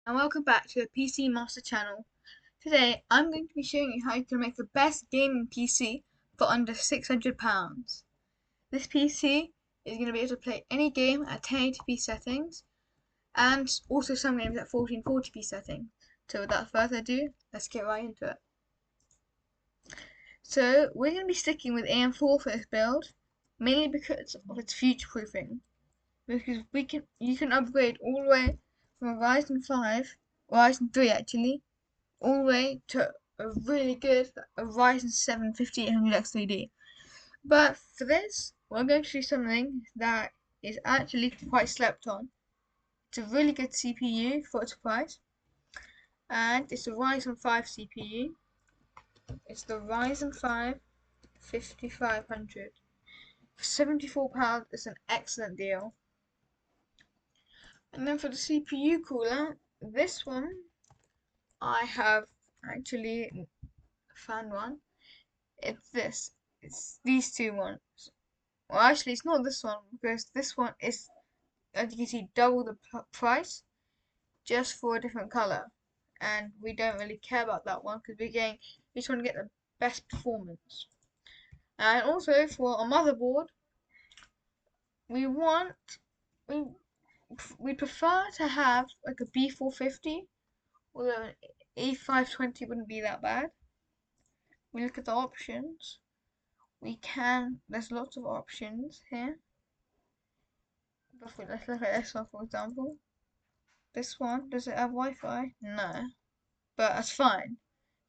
and welcome back to the PC Master channel. Today I'm going to be showing you how you can make the best gaming PC for under £600. This PC is going to be able to play any game at 1080p settings and also some games at 1440p settings. So without further ado, let's get right into it. So we're going to be sticking with AM4 for this build, mainly because of its future proofing. Because you can upgrade all the way from a Ryzen 5, Ryzen 3 actually, all the way to a really good Ryzen 7 5800X3D. But for this, we're going to do something that is actually quite slept on. It's a really good CPU for its price, and it's a Ryzen 5 CPU. It's the Ryzen 5 5500. For £74, it's an excellent deal. And then for the CPU cooler, this one I have actually found one. It's this. It's these two ones. Well, actually, it's not this one because this one is, as you can see, double the price just for a different color. And we don't really care about that one because we just want to get the best performance. And also for a motherboard, we want we we prefer to have like a B450, although an A520 wouldn't be that bad. We look at the options. There's lots of options here. Let's look at this one for example. This one, does it have Wi-Fi? No, but that's fine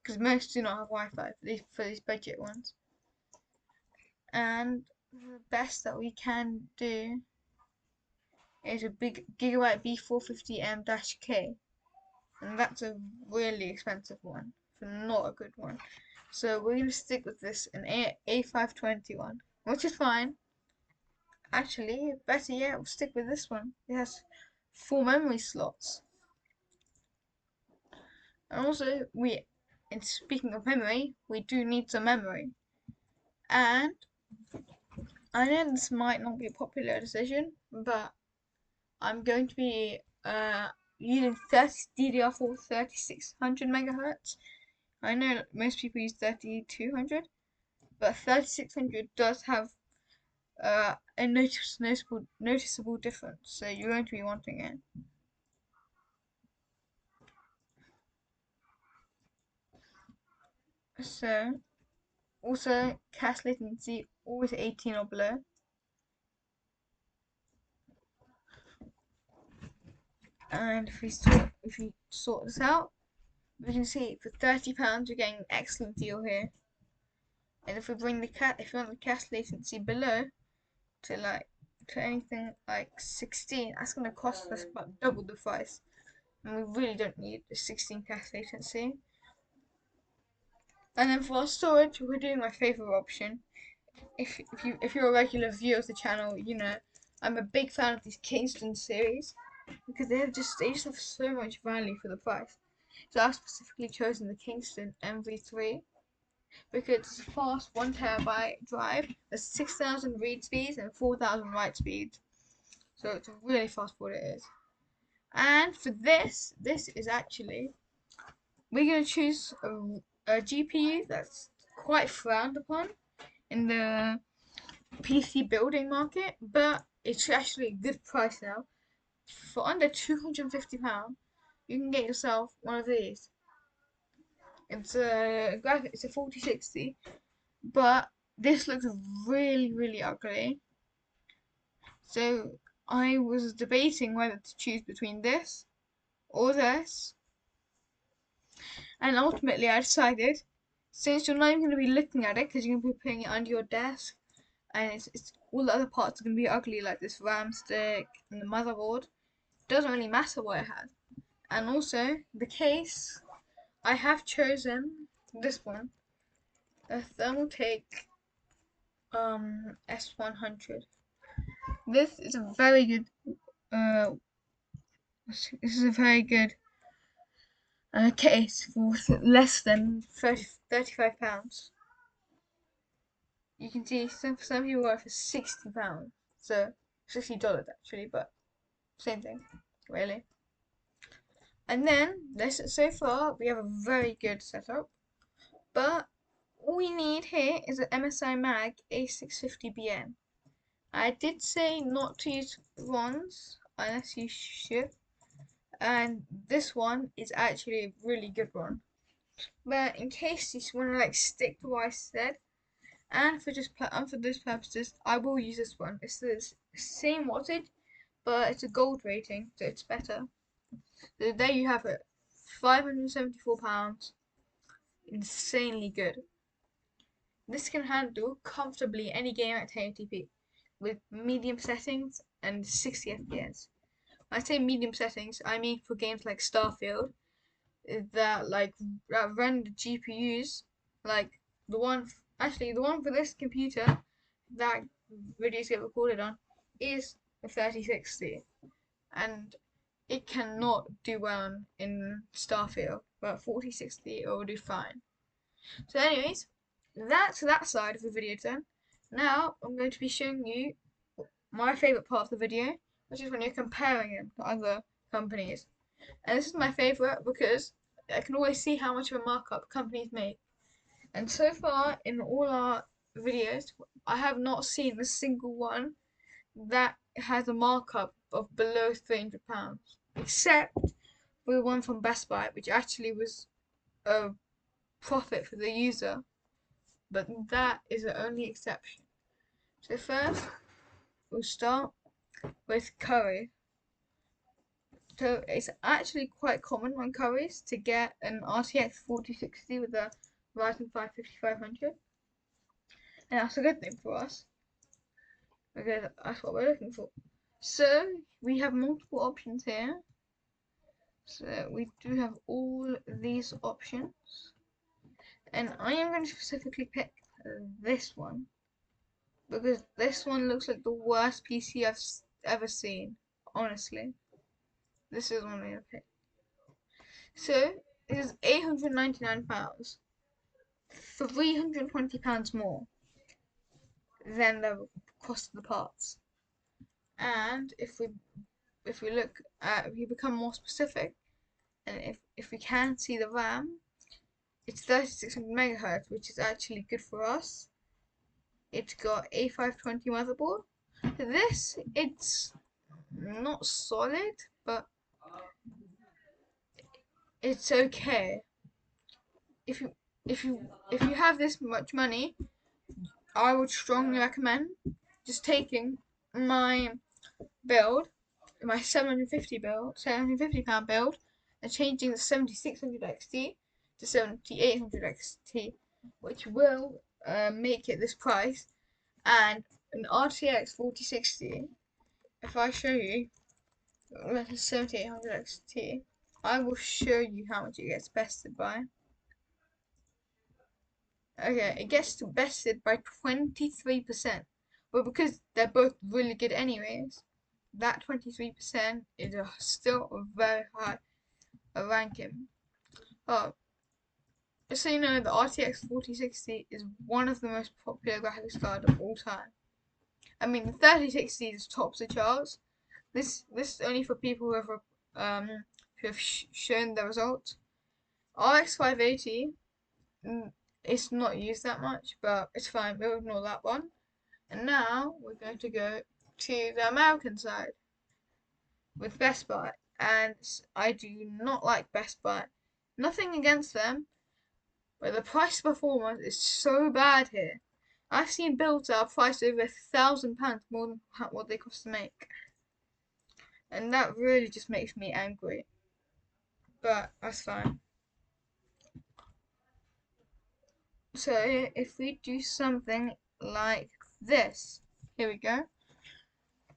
because most do not have Wi-Fi for these budget ones. And the best that we can do is a big Gigabyte B450M-K, and that's a really expensive one for not a good one. So we're gonna stick with this an A520 one, which is fine. Actually, better yet, we'll stick with this one. It has 4 memory slots. And also, and speaking of memory, we do need some memory. And I know this might not be a popular decision, but I'm going to be using DDR4 3600 megahertz. I know most people use 3200, but 3600 does have a noticeable difference, so you're going to be wanting it. So, also cache latency always 18 or below. And if you sort this out, we can see for £30 you're getting an excellent deal here. And if we bring if you want the cache latency below to anything like 16, that's going to cost us about double the price. And we really don't need the 16 cache latency. And then for our storage, we're doing my favorite option. If you're a regular viewer of the channel, you know I'm a big fan of these Kingston series because they just have so much value for the price. So I've specifically chosen the Kingston MV3 because it's a fast 1 TB drive, there's 6,000 read speeds and 4,000 write speeds. So it's really fast for what it is. And for this is actually, we're going to choose a GPU that's quite frowned upon in the PC building market, but it's actually a good price now. For under £250, you can get yourself one of these. It's a 4060, but this looks really ugly. So I was debating whether to choose between this or this, and ultimately I decided, since you're not even going to be looking at it because you're going to be putting it under your desk, and it's all the other parts are going to be ugly, like this RAM stick and the motherboard. It doesn't really matter what it has. And also the case, I have chosen this one, a Thermaltake S100. This is a very good uh this is a very good case for less than £35. You can see some people are for £60, so $60 actually, but same thing, really. And then this, so far we have a very good setup, but all we need here is an MSI Mag A650BN. I did say not to use bronze unless you should, and this one is actually a really good one. But in case you just want to like stick to what I said, and for those purposes, I will use this one. It's the same wattage, but it's a gold rating, so it's better. So there you have it, £574, insanely good. This can handle comfortably any game at 1080p with medium settings and 60 FPS. When I say medium settings, I mean for games like Starfield that run the GPUs, like the one for this computer that videos get recorded on is a 3060, and it cannot do well in Starfield, but 4060 it will do fine. So anyways, that's that side of the video done. Now I'm going to be showing you my favourite part of the video, which is when you're comparing them to other companies. And this is my favourite because I can always see how much of a markup companies make. And so far in all our videos, I have not seen a single one that has a markup of below £300, except for the one from Best Buy, which actually was a profit for the user, but that is the only exception. So first, we'll start with curry. So it's actually quite common on curries to get an RTX 4060 with a Ryzen 5 5500, and that's a good thing for us because that's what we're looking for. So we have multiple options here. So we do have all these options, and I am going to specifically pick this one because this one looks like the worst PC I've ever seen. Honestly, this is one I'm going to pick. So it is £899, £320 more than the cost of the parts. And if we look at, if we become more specific, and if we can see the RAM, it's 3600 megahertz, which is actually good for us. It's got A520 motherboard. This, it's not solid, but it's okay. If you if you have this much money, I would strongly recommend just taking my build, my 750 build, £750 build, and changing the 7600 XT to 7800 XT, which will make it this price. And an RTX 4060, if I show you that is 7800 XT, I will show you how much it gets bested by. Okay, it gets bested by 23%. But because they're both really good anyways, that 23% is still a very high ranking. Oh, just so you know, the RTX 4060 is one of the most popular graphics cards of all time. I mean, the 3060 is tops the charts. This is only for people who have shown the results. RX 580, it's not used that much, but it's fine. We'll ignore that one. And now we're going to go to the American side with Best Buy. And I do not like Best Buy. Nothing against them, but the price performance is so bad here. I've seen builds that are priced over £1,000 more than what they cost to make. And that really just makes me angry. But that's fine. So if we do something like this, here we go.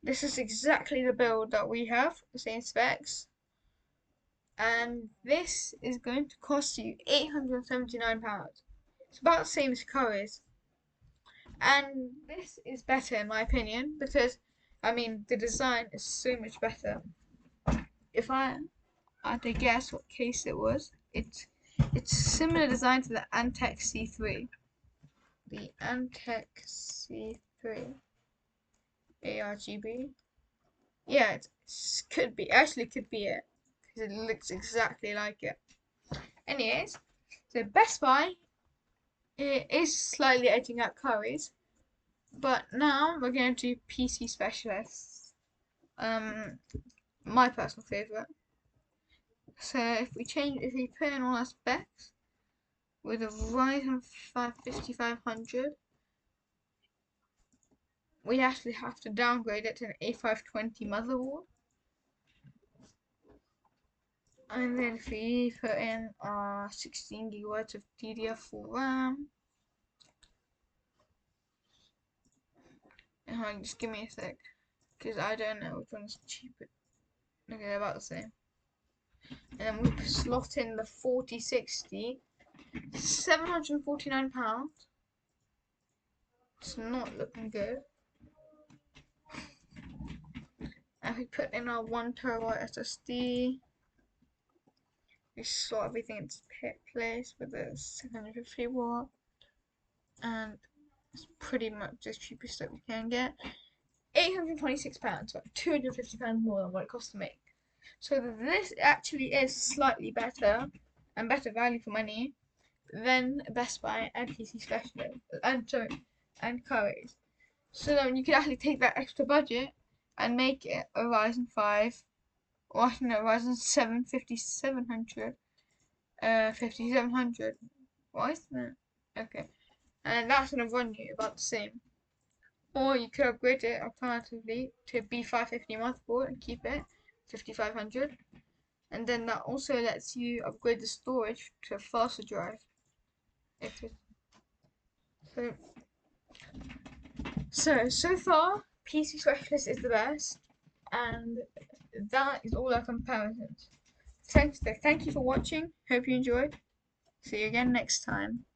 This is exactly the build that we have, the same specs. And this is going to cost you £879. It's about the same as Curry's. And this is better in my opinion because, I mean, the design is so much better. If I had to guess what case it was, it's similar design to the Antec C3. The Antec C3 ARGB. Yeah, it could be. Actually, could be it. because it looks exactly like it. Anyways, so Best Buy, it is slightly edging out Currys, but now we're going to do PC specialists. My personal favourite. So if we put in all our specs with a Ryzen 5 5500, we actually have to downgrade it to an A520 motherboard. And then if we put in our 16 gigabytes of DDR4 RAM, just give me a sec, because I don't know which one's cheaper. Okay, they're about the same. And then we slot in the 4060, £749. It's not looking good. And we put in our 1TB SSD. We slot everything into place with a 750 watt, and it's pretty much the cheapest that we can get. £826, so £250 more than what it costs to make. So this actually is slightly better and better value for money than Best Buy and PC Specialist and Currys. So then you could actually take that extra budget and make it a Ryzen 5 or no, Ryzen 7 5700. 5700. Why isn't it? Okay. And that's gonna run you about the same. Or you could upgrade it alternatively to a B550 motherboard and keep it 5500. And then that also lets you upgrade the storage to a faster drive. So far, PC Specialist is the best, and that is all our comparisons. Thank you for watching. Hope you enjoyed. See you again next time.